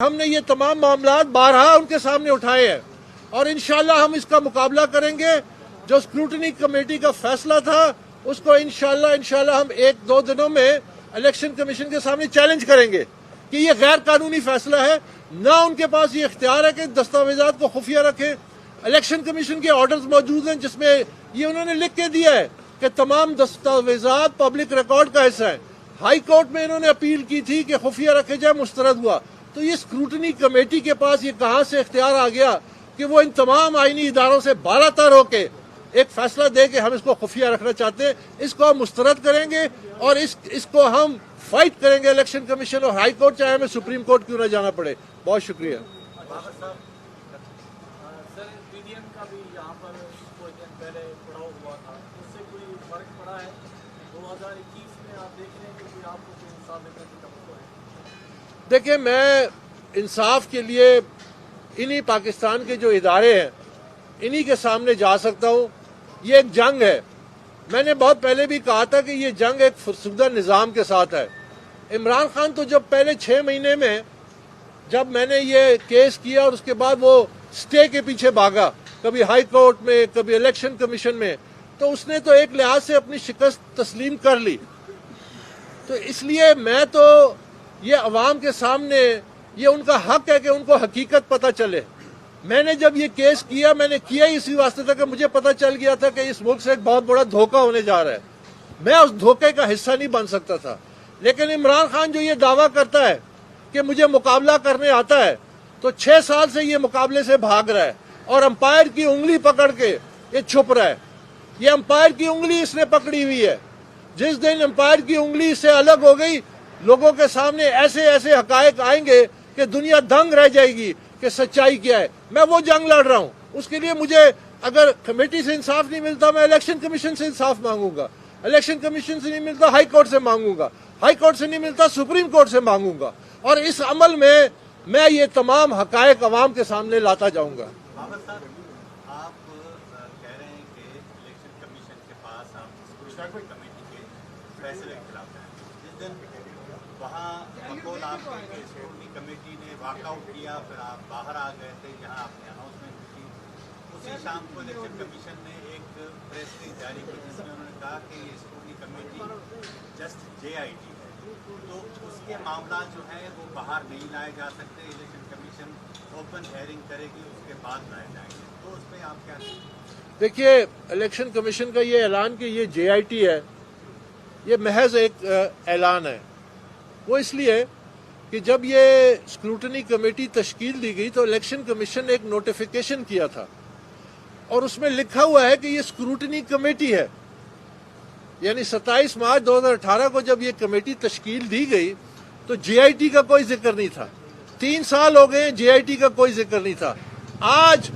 ہم نے یہ تمام معاملات بارہا ان کے سامنے اٹھائے ہیں اور انشاءاللہ ہم اس کا مقابلہ کریں گے. جو اسکروٹنی کمیٹی کا فیصلہ تھا اس کو انشاءاللہ ہم 1-2 دنوں میں الیکشن کمیشن کے سامنے چیلنج کریں گے کہ یہ غیر قانونی فیصلہ ہے. نہ ان کے پاس یہ اختیار ہے کہ دستاویزات کو خفیہ رکھیں. الیکشن کمیشن کے آرڈرز موجود ہیں جس میں یہ انہوں نے لکھ کے دیا ہے کہ تمام دستاویزات پبلک ریکارڈ کا حصہ ہیں. ہائی کورٹ میں انہوں نے اپیل کی تھی کہ خفیہ رکھے جائے، مسترد ہوا. تو یہ اسکروٹنی کمیٹی کے پاس یہ کہاں سے اختیار آ گیا کہ وہ ان تمام آئینی اداروں سے بالا تر ہو کے ایک فیصلہ دے کہ ہم اس کو خفیہ رکھنا چاہتے ہیں. اس کو ہم مسترد کریں گے اور اس کو ہم فائٹ کریں گے الیکشن کمیشن اور ہائی کورٹ، چاہے ہمیں سپریم کورٹ کیوں نہ جانا پڑے. بہت شکریہ. سر پی ڈی ایم کا بھی یہاں پر کچھ دن پہلے پڑاؤ ہوا تھا، اس سے کوئی فرق پڑا ہے؟ 2021 میں آپ دیکھ رہے ہیں کہ آپ کو کوئی انصاف دینے کی توقع ہے؟ دیکھیں، میں انصاف کے لیے انہی پاکستان کے جو ادارے ہیں انہی کے سامنے جا سکتا ہوں. یہ ایک جنگ ہے. میں نے بہت پہلے بھی کہا تھا کہ یہ جنگ ایک فرسودہ نظام کے ساتھ ہے. عمران خان تو جب پہلے 6 مہینے میں جب میں نے یہ کیس کیا اور اس کے بعد وہ سٹے کے پیچھے بھاگا، کبھی ہائی کورٹ میں کبھی الیکشن کمیشن میں، تو اس نے تو ایک لحاظ سے اپنی شکست تسلیم کر لی. تو اس لیے میں تو یہ عوام کے سامنے یہ ان کا حق ہے کہ ان کو حقیقت پتہ چلے. میں نے جب یہ کیس کیا میں نے کیا ہی اسی واسطے تھا کہ مجھے پتہ چل گیا تھا کہ اس ملک سے ایک بہت بڑا دھوکہ ہونے جا رہا ہے. میں اس دھوکے کا حصہ نہیں بن سکتا تھا. لیکن عمران خان جو یہ دعویٰ کرتا ہے کہ مجھے مقابلہ کرنے آتا ہے، تو 6 سال سے یہ مقابلے سے بھاگ رہا ہے اور امپائر کی انگلی پکڑ کے یہ چھپ رہا ہے. یہ امپائر کی انگلی اس نے پکڑی ہوئی ہے. جس دن امپائر کی انگلی اس سے الگ ہو گئی، لوگوں کے سامنے ایسے ایسے حقائق آئیں گے کہ دنیا دنگ رہ جائے گی کہ سچائی کیا ہے. میں وہ جنگ لڑ رہا ہوں. اس کے لیے مجھے اگر کمیٹی سے انصاف نہیں ملتا، میں الیکشن کمیشن سے انصاف مانگوں گا. الیکشن کمیشن سے نہیں ملتا، ہائی کورٹ سے مانگوں گا. ہائی کورٹ سے نہیں ملتا، سپریم کورٹ سے مانگوں گا. اور اس عمل میں یہ تمام حقائق عوام کے سامنے لاتا جاؤں گا. محمد صاحب، آپ کہہ رہے ہیں کہ الیکشن کمیشن کے پاس آپ کمیٹی کے فیصلے کے خلاف ہیں. جس دن وہاں بقول آپ کے اسکروٹنی کمیٹی نے واک آؤٹ کیا، پھر آپ باہر آ گئے تھے، جہاں آپ نے اناؤنسمنٹ کی. اسی شام کو الیکشن کمیشن نے ایک پریس ریلیز جاری کی جس میں انہوں نے کہا کہ یہ اسکروٹنی کمیٹی جسٹ JIT ہے، تو اس کے معاملات جو ہیں وہ باہر نہیں لائے جا سکتے. الیکشن کمیشن اوپن ہیئرنگ کرے گی، اس کے بعد لائے جائیں گے. تو اس پہ آپ کیا کہیں گے؟ دیکھیے، الیکشن کمیشن کا یہ اعلان کہ یہ JIT ہے، یہ محض ایک اعلان ہے. وہ اس لیے کہ جب یہ اسکروٹنی کمیٹی تشکیل دی گئی تو الیکشن کمیشن نے ایک نوٹیفیکیشن کیا تھا اور اس میں لکھا ہوا ہے کہ یہ اسکروٹنی کمیٹی ہے. یعنی 27 مارچ 2018 کو جب یہ کمیٹی تشکیل دی گئی تو JIT کا کوئی ذکر نہیں تھا. 3 سال ہو گئے JIT کا کوئی ذکر نہیں تھا. آج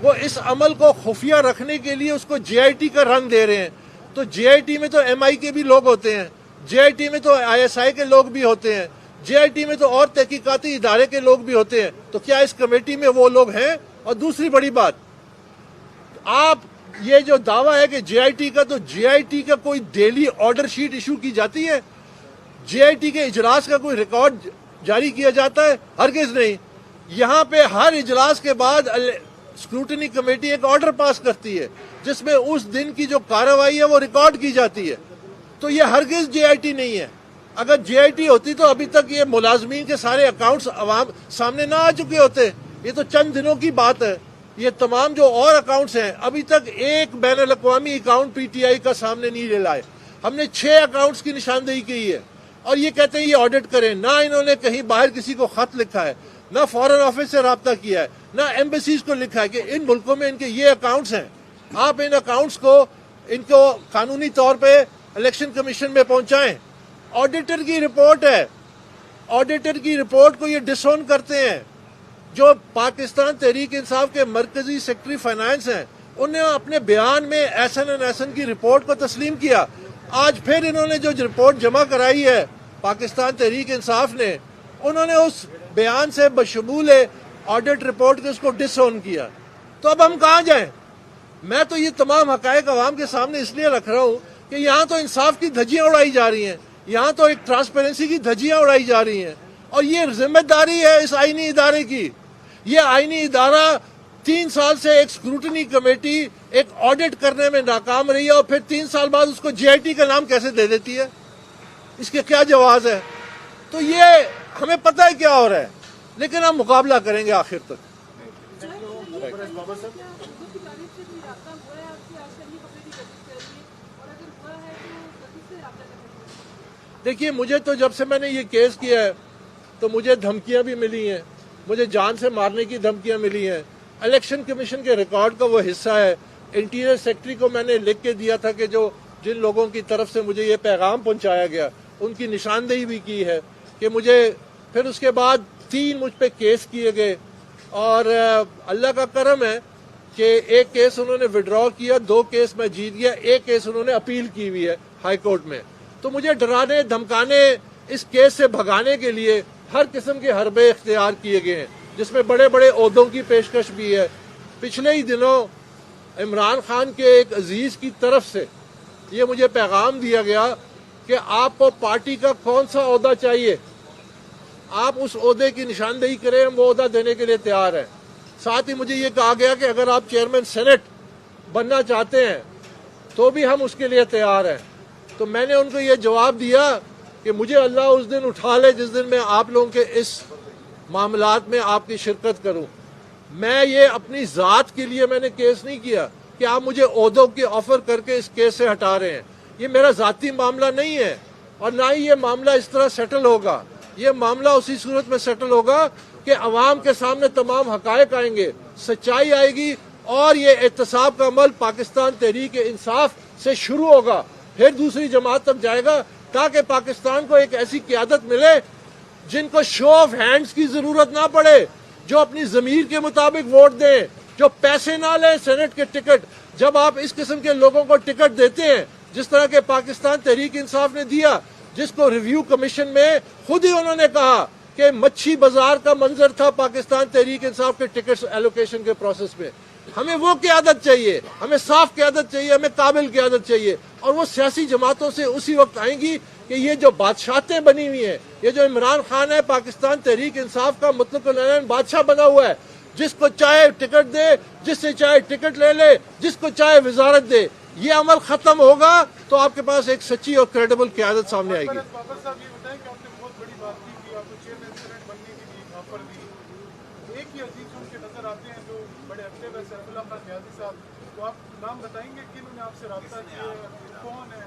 وہ اس عمل کو خفیہ رکھنے کے لیے اس کو JIT کا رنگ دے رہے ہیں. تو JIT میں تو MI کے بھی لوگ ہوتے ہیں، JIT میں تو ISI کے لوگ بھی ہوتے ہیں، JIT میں تو اور تحقیقاتی ادارے کے لوگ بھی ہوتے ہیں. تو کیا اس کمیٹی میں وہ لوگ ہیں؟ اور دوسری بڑی بات، آپ یہ جو دعویٰ ہے کہ JIT کا، تو JIT کا کوئی ڈیلی آرڈر شیٹ ایشو کی جاتی ہے؟ JIT کے اجلاس کا کوئی ریکارڈ جاری کیا جاتا ہے؟ ہرگز نہیں. یہاں پہ ہر اجلاس کے بعد اسکروٹنی کمیٹی ایک آرڈر پاس کرتی ہے جس میں اس دن کی جو کارروائی ہے وہ ریکارڈ کی جاتی ہے. تو یہ ہرگز JIT نہیں ہے. اگر JIT ہوتی تو ابھی تک یہ ملازمین کے سارے اکاؤنٹس عوام سامنے نہ آ چکے ہوتے. یہ تو چند دنوں کی بات ہے. یہ تمام جو اور اکاؤنٹس ہیں، ابھی تک ایک بین الاقوامی اکاؤنٹ PTI کا سامنے نہیں لائے. ہم نے 6 اکاؤنٹس کی نشاندہی کی ہے اور یہ کہتے ہیں یہ آڈٹ کریں. نہ انہوں نے کہیں باہر کسی کو خط لکھا ہے، نہ فارن آفس سے رابطہ کیا ہے، نہ ایمبیسیز کو لکھا ہے کہ ان ملکوں میں ان کے یہ اکاؤنٹس ہیں. آپ ان اکاؤنٹس کو ان کو قانونی طور پہ الیکشن کمیشن میں پہنچائیں. آڈیٹر کی رپورٹ ہے، آڈیٹر کی رپورٹ کو یہ ڈس اون کرتے ہیں. جو پاکستان تحریک انصاف کے مرکزی سیکرٹری فائنانس ہیں، انہوں نے اپنے بیان میں ایسن اینڈ ایسن کی رپورٹ کو تسلیم کیا. آج پھر انہوں نے جو رپورٹ جمع کرائی ہے پاکستان تحریک انصاف نے، انہوں نے اس بیان سے بشمول آڈٹ رپورٹ کے اس کو ڈس اون کیا. تو اب ہم کہاں جائیں؟ میں تو یہ تمام حقائق عوام کے سامنے اس لیے رکھ رہا ہوں کہ یہاں تو انصاف کی دھجیاں اڑائی جا رہی ہیں، یہاں تو ایک ٹرانسپیرنسی کی دھجیاں اڑائی جا رہی ہیں. اور یہ ذمہ داری ہے اس آئینی ادارے کی. یہ آئینی ادارہ 3 سال سے ایک اسکروٹنی کمیٹی ایک آڈٹ کرنے میں ناکام رہی ہے اور پھر 3 سال بعد اس کو JIT کا نام کیسے دے دیتی ہے؟ اس کے کیا جواز ہے؟ تو یہ ہمیں پتہ ہے کیا ہو رہا ہے، لیکن ہم مقابلہ کریں گے آخر تک. دیکھیے، مجھے تو جب سے میں نے یہ کیس کیا ہے تو مجھے دھمکیاں بھی ملی ہیں، مجھے جان سے مارنے کی دھمکیاں ملی ہیں. الیکشن کمیشن کے ریکارڈ کا وہ حصہ ہے. انٹیریئر سیکرٹری کو میں نے لکھ کے دیا تھا کہ جن لوگوں کی طرف سے مجھے یہ پیغام پہنچایا گیا ان کی نشاندہی بھی کی ہے کہ مجھے پھر اس کے بعد 3 مجھ پہ کیس کیے گئے. اور اللہ کا کرم ہے کہ ایک کیس انہوں نے وڈرا کیا، 2 کیس میں جیت گیا، ایک کیس انہوں نے اپیل کی ہوئی ہے ہائی کورٹ میں. تو مجھے ڈرانے دھمکانے اس کیس سے بھگانے کے لیے ہر قسم کے حربے اختیار کیے گئے ہیں، جس میں بڑے بڑے عہدوں کی پیشکش بھی ہے. پچھلے ہی دنوں عمران خان کے ایک عزیز کی طرف سے یہ مجھے پیغام دیا گیا کہ آپ کو پارٹی کا کون سا عہدہ چاہیے، آپ اس عہدے کی نشاندہی کریں، ہم وہ عہدہ دینے کے لیے تیار ہیں. ساتھ ہی مجھے یہ کہا گیا کہ اگر آپ چیئرمین سینٹ بننا چاہتے ہیں تو بھی ہم اس کے لیے تیار ہیں. تو میں نے ان کو یہ جواب دیا کہ مجھے اللہ اس دن اٹھا لے جس دن میں آپ لوگوں کے اس معاملات میں آپ کی شرکت کروں. میں یہ اپنی ذات کے لیے میں نے کیس نہیں کیا کہ آپ مجھے عہدوں کے آفر کر کے اس کیس سے ہٹا رہے ہیں. یہ میرا ذاتی معاملہ نہیں ہے اور نہ ہی یہ معاملہ اس طرح سیٹل ہوگا. یہ معاملہ اسی صورت میں سیٹل ہوگا کہ عوام کے سامنے تمام حقائق آئیں گے، سچائی آئے گی اور یہ احتساب کا عمل پاکستان تحریک انصاف سے شروع ہوگا، پھر دوسری جماعت تک جائے گا، تاکہ پاکستان کو ایک ایسی قیادت ملے جن کو شو آف ہینڈز کی ضرورت نہ پڑے، جو اپنی ضمیر کے مطابق ووٹ دیں، جو پیسے نہ لیں سینٹ کے ٹکٹ. جب آپ اس قسم کے لوگوں کو ٹکٹ دیتے ہیں جس طرح کے پاکستان تحریک انصاف نے دیا، جس کو ریویو کمیشن میں خود ہی انہوں نے کہا کہ مچھی بازار کا منظر تھا پاکستان تحریک انصاف کے ٹکٹ ایلوکیشن کے پروسیس میں. ہمیں وہ قیادت چاہیے، ہمیں صاف قیادت چاہیے، ہمیں قابل قیادت چاہیے، اور وہ سیاسی جماعتوں سے اسی وقت آئیں گی کہ یہ جو بادشاہتیں بنی ہوئی ہیں، یہ جو عمران خان ہے پاکستان تحریک انصاف کا مطلق العنان بادشاہ بنا ہوا ہے، جس کو چاہے ٹکٹ دے، جس سے چاہے ٹکٹ لے لے، جس کو چاہے وزارت دے. یہ عمل ختم ہوگا تو آپ کے پاس ایک سچی اور کریڈیبل قیادت سامنے آئے گی. بابر صاحب یہ بتائیں کہ آپ نے بہت بڑی بات کی کہ آپ کو چیئرمین سینٹ بننے کے لیے آفر دی. ایک ہی عزیز ان کے نظر آتے ہیں جو بڑے ایکٹیو ہے، سیف اللہ خان نیازی صاحب. تو آپ نام بتائیں گے کہ انہوں نے آپ سے رابطہ کیا ہے، کون ہے؟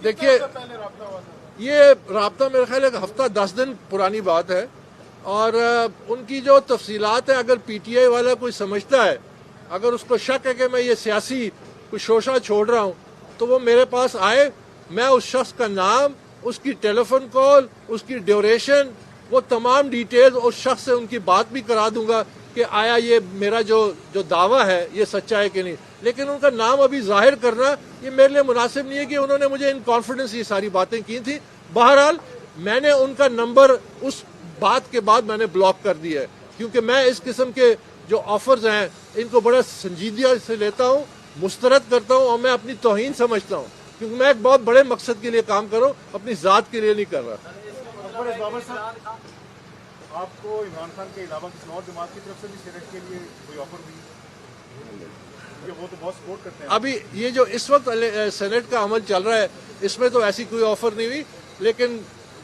دیکھیے پہلے رابطہ ہوا تھا؟ یہ رابطہ میرے خیال ہے 10 دن پرانی بات ہے، اور ان کی جو تفصیلات ہیں اگر PTI والا کوئی سمجھتا ہے، اگر اس کو شک ہے کہ میں یہ سیاسی کوئی شوشہ چھوڑ رہا ہوں تو وہ میرے پاس آئے، میں اس شخص کا نام، اس کی ٹیلی فون کال، اس کی ڈیوریشن، وہ تمام ڈیٹیلز اس شخص سے ان کی بات بھی کرا دوں گا کہ آیا یہ میرا جو دعویٰ ہے یہ سچا ہے کہ نہیں. لیکن ان کا نام ابھی ظاہر کرنا یہ میرے لیے مناسب نہیں ہے کہ انہوں نے مجھے ان کانفیڈنس یہ ساری باتیں کی تھیں. بہرحال میں نے ان کا نمبر اس بات کے بعد میں نے بلاک کر دیا ہے، کیونکہ میں اس قسم کے جو آفرز ہیں ان کو بڑا سنجیدگی سے لیتا ہوں، مسترد کرتا ہوں، اور میں اپنی توہین سمجھتا ہوں، کیونکہ میں ایک بہت بڑے مقصد کے لیے کام کر رہا ہوں، اپنی ذات کے لیے نہیں کر رہا. بابر صاحب آپ کو عمران خان کے علاوہ کسی اور جماعت کی طرف سے بھی سینٹ کے لیے کوئی آفر ہوئی؟ وہ تو بہت سپورٹ کرتے ہیں. ابھی یہ جو اس وقت سینٹ کا عمل چل رہا ہے اس میں تو ایسی کوئی آفر نہیں ہوئی، لیکن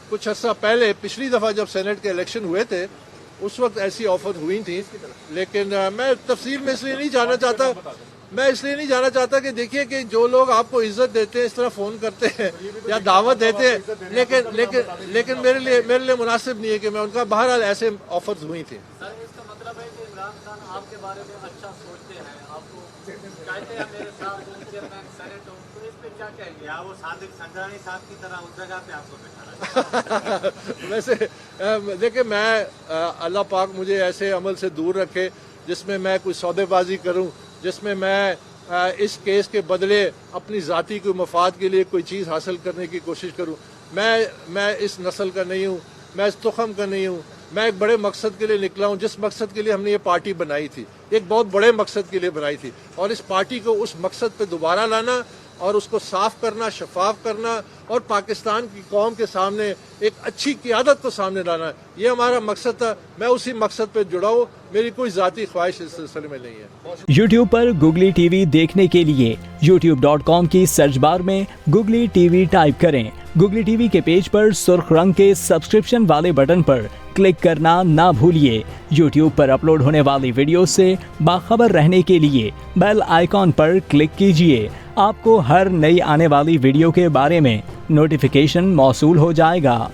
کچھ عرصہ پہلے پچھلی دفعہ جب سینٹ کے الیکشن ہوئے تھے اس وقت ایسی آفر ہوئی تھیں. لیکن میں تفصیل میں اس لیے نہیں جانا چاہتا کہ دیکھیے کہ جو لوگ آپ کو عزت دیتے ہیں، اس طرح فون کرتے ہیں یا دعوت دیتے ہیں، لیکن میرے لیے مناسب نہیں ہے کہ میں ان کا. بہرحال ایسے آفرز ہوئی تھیں. سر اس کا مطلب ہے کہ عمران خان آپ کے بارے میں اچھا سوچتے ہیں، آپ کو چاہتے ہیں میرے ساتھ چیئرمین سینٹ ہو، تو اس پہ کیا کہیں گے؟ یا وہ صادق سنجرانی صاحب کی طرح اس جگہ پہ آپ کو بٹھانا چاہیے؟ ویسے دیکھیں، میں اللہ پاک مجھے ایسے عمل سے دور رکھے جس میں میں کوئی سودے بازی کروں، جس میں میں اس کیس کے بدلے اپنی ذاتی کوئی مفاد کے لیے کوئی چیز حاصل کرنے کی کوشش کروں. میں اس نسل کا نہیں ہوں، میں اس تخم کا نہیں ہوں. میں ایک بڑے مقصد کے لیے نکلا ہوں، جس مقصد کے لیے ہم نے یہ پارٹی بنائی تھی، ایک بہت بڑے مقصد کے لیے بنائی تھی، اور اس پارٹی کو اس مقصد پہ دوبارہ لانا اور اس کو صاف کرنا, شفاف کرنا اور پاکستان کی قوم کے سامنے ایک اچھی قیادت کو سامنے لانا, یہ ہمارا مقصد تھا. میں اسی مقصد پہ جڑا ہوں, میری کوئی ذاتی خواہش اس سلسلے میں نہیں ہے. یوٹیوب پر گوگلی ٹی وی دیکھنے کے لیے youtube.com کی سرچ بار میں گوگلی ٹی وی ٹائپ کریں. گوگلی ٹی وی کے پیج پر سرخ رنگ کے سبسکرپشن والے بٹن پر کلک کرنا نہ بھولیے. یوٹیوب پر اپلوڈ ہونے والی ویڈیو سے باخبر رہنے کے لیے بیل آئیکن پر کلک کیجیے. آپ کو ہر نئی آنے والی ویڈیو کے بارے میں نوٹیفیکیشن موصول ہو جائے گا.